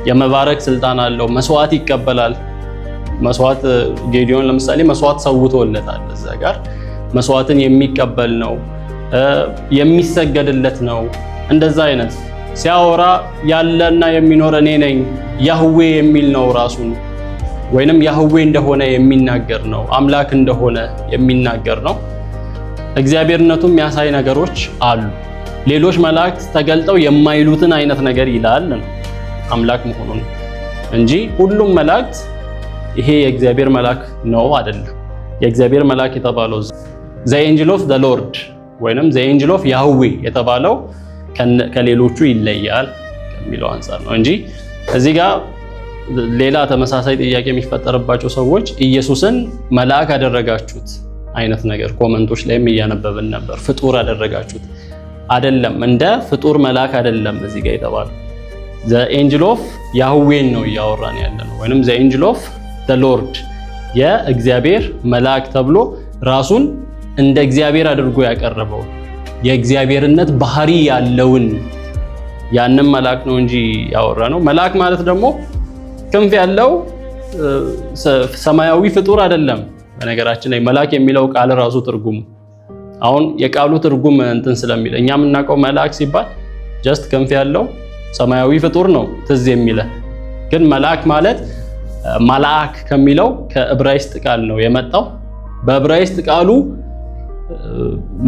የመባረክ ስልጣን አለው። መስዋዕት ይቀበላል። መስዋዕት ጌዲዮን ለምሳሌ መስዋዕት ሰውቶለታል። እዛ ጋር መስዋዕትን የሚቀበል ነው፣ የሚሰገድለት ነው። እንደዛ አይነት ሲያወራ ያለና የሚኖር እኔ ነኝ ያህዌ የሚል ነው ራሱን፣ ወይንም ያህዌ እንደሆነ የሚናገር ነው፣ አምላክ እንደሆነ የሚናገር ነው። እግዚአብሔርነቱን የሚያሳይ ነገሮች አሉ። ሌሎች መላእክት ተገልጠው የማይሉትን አይነት ነገር ይላል ነው አምላክ መሆኑን እንጂ ሁሉም መላእክት ይሄ የእግዚአብሔር መልአክ ነው አይደለም። የእግዚአብሔር መልአክ የተባለው ዘ ኤንጅል ኦፍ ዘ ሎርድ ወይንም ዘ ኤንጅል ኦፍ ያህዌ የተባለው ከሌሎቹ ይለያል ከሚለው አንፃር ነው እንጂ እዚህ ጋር ሌላ ተመሳሳይ ጥያቄ የሚፈጠርባቸው ሰዎች ኢየሱስን መልአክ አደረጋችሁት አይነት ነገር ኮመንቶች ላይም እያነበብን ነበር። ፍጡር አደረጋችሁት አይደለም፣ እንደ ፍጡር መልአክ አይደለም። እዚህ ጋር የተባለው ዘ ኤንጅል ኦፍ ያህዌን ነው እያወራን ያለነው ወይንም ዘ ኤንጅል ኦፍ ዘ ሎርድ የእግዚአብሔር መልአክ ተብሎ ራሱን እንደ እግዚአብሔር አድርጎ ያቀረበው የእግዚአብሔርነት ባህሪ ያለውን ያንን መልአክ ነው እንጂ ያወራነው። መልአክ ማለት ደግሞ ክንፍ ያለው ሰማያዊ ፍጡር አይደለም። በነገራችን ላይ መልአክ የሚለው ቃል ራሱ ትርጉሙ አሁን የቃሉ ትርጉም እንትን ስለሚል እኛ የምናውቀው መልአክ ሲባል ጀስት ክንፍ ያለው ሰማያዊ ፍጡር ነው ትዝ የሚለን። ግን መልአክ ማለት መልአክ ከሚለው ከዕብራይስጥ ቃል ነው የመጣው። በዕብራይስጥ ቃሉ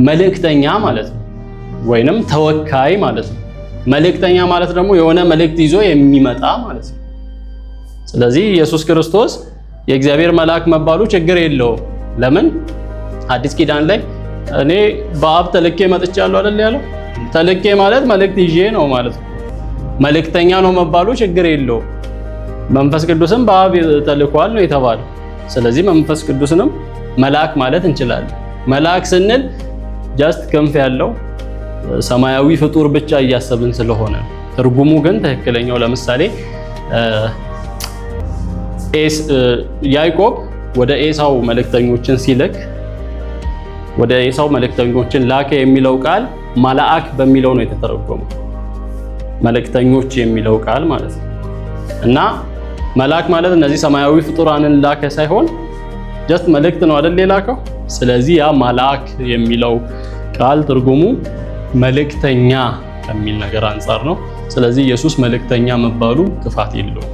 መልእክተኛ ማለት ነው ወይንም ተወካይ ማለት ነው። መልእክተኛ ማለት ደግሞ የሆነ መልእክት ይዞ የሚመጣ ማለት ነው። ስለዚህ ኢየሱስ ክርስቶስ የእግዚአብሔር መልአክ መባሉ ችግር የለውም። ለምን አዲስ ኪዳን ላይ እኔ በአብ ተልኬ መጥቻለሁ አይደል ያለው? ተልኬ ማለት መልእክት ይዤ ነው ማለት ነው። መልእክተኛ ነው መባሉ ችግር የለውም። መንፈስ ቅዱስም በአብ ተልኳል ነው የተባለው። ስለዚህ መንፈስ ቅዱስንም መልአክ ማለት እንችላለን። መልአክ ስንል ጀስት ክንፍ ያለው ሰማያዊ ፍጡር ብቻ እያሰብን ስለሆነ ትርጉሙ ግን ትክክለኛው ለምሳሌ ያዕቆብ ወደ ኤሳው መልእክተኞችን ሲልክ ወደ ኤሳው መልእክተኞችን ላከ የሚለው ቃል መልአክ በሚለው ነው የተተረጎመው። መልእክተኞች የሚለው ቃል ማለት ነው። እና መልአክ ማለት እነዚህ ሰማያዊ ፍጡራንን ላከ ሳይሆን ጀስት መልእክት ነው አይደል የላከው። ስለዚህ ያ መልአክ የሚለው ቃል ትርጉሙ መልእክተኛ ከሚል ነገር አንፃር ነው። ስለዚህ ኢየሱስ መልእክተኛ መባሉ ክፋት የለውም።